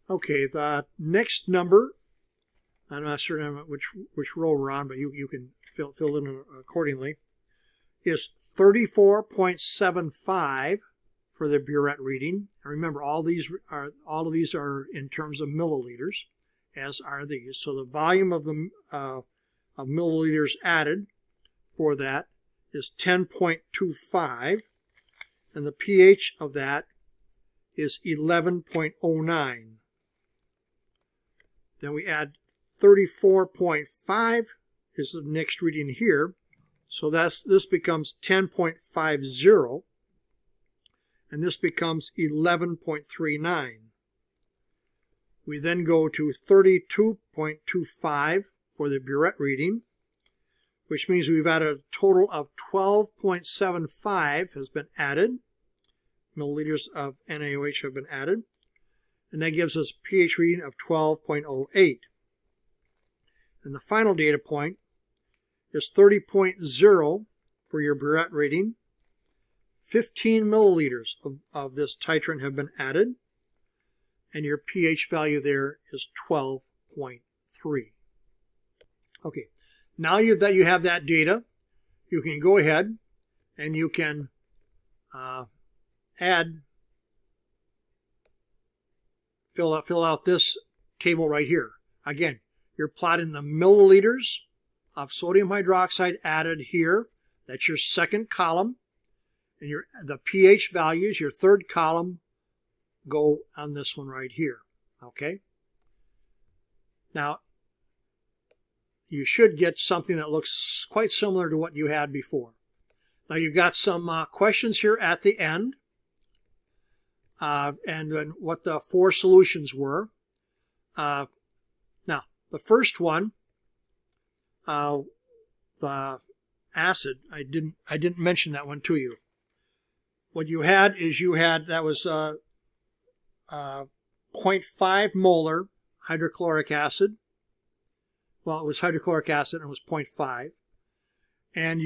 Okay, the next number, I'm not certain which row we're on, but you can fill in accordingly, is 34.75 for the burette reading. And remember, all of these are in terms of milliliters, as are these. So the volume of the of milliliters added for that is 10.25, and the pH of that is 11.09. Then we add 34.5 is the next reading here. So this becomes 10.50, and this becomes 11.39. We then go to 32.25 for the burette reading, which means we've added a total of 12.75 has been added. Milliliters of NaOH have been added. And that gives us a pH reading of 12.08. And the final data point is 30.0 for your burette reading. 15 milliliters of this titrant have been added, and your pH value there is 12.3. Okay, now that you have that data, you can go ahead and you can fill out this table right here. Again, you're plotting the milliliters of sodium hydroxide added here. That's your second column. And the pH values, your third column, go on this one right here. Okay? Now, you should get something that looks quite similar to what you had before. Now, you've got some questions here at the end. And then what the 4 solutions were. Now, the first one, the acid, I didn't mention that one to you. What you had is that was 0.5 molar hydrochloric acid. Well, it was hydrochloric acid and it was 0.5. And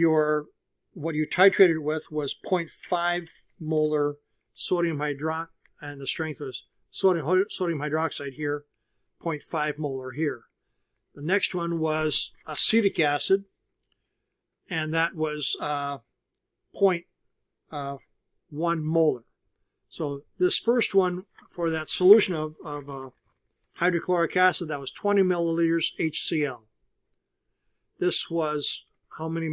what you titrated with was 0.5 molar sodium hydroxide, and the strength was sodium hydroxide here, 0.5 molar here. The next one was acetic acid, and that was 0.1 molar. So this first one, for that solution of hydrochloric acid, that was 20 milliliters HCl. This was how many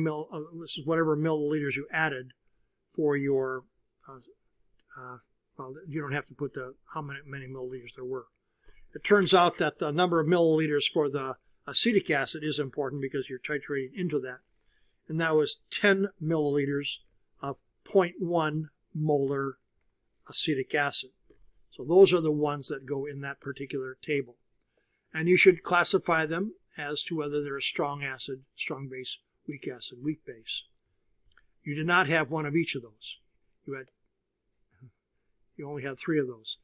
this is whatever milliliters you added for your well, you don't have to put how many milliliters there were. It turns out that the number of milliliters for the acetic acid is important because you're titrating into that. And that was 10 milliliters of 0.1 molar acetic acid. So those are the ones that go in that particular table. And you should classify them as to whether they're a strong acid, strong base, weak acid, weak base. You did not have one of each of those. You only had 3 of those.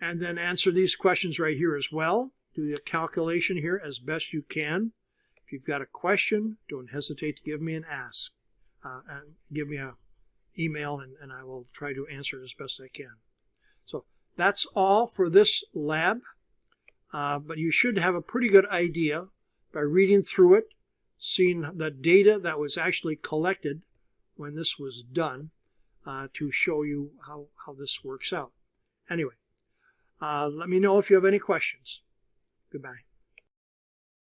And then answer these questions right here as well. Do the calculation here as best you can. If you've got a question, don't hesitate to give me an ask. And give me an email, and I will try to answer it as best I can. So that's all for this lab. But you should have a pretty good idea by reading through it, seeing the data that was actually collected when this was done, to show you how this works out. Anyway, let me know if you have any questions. Goodbye.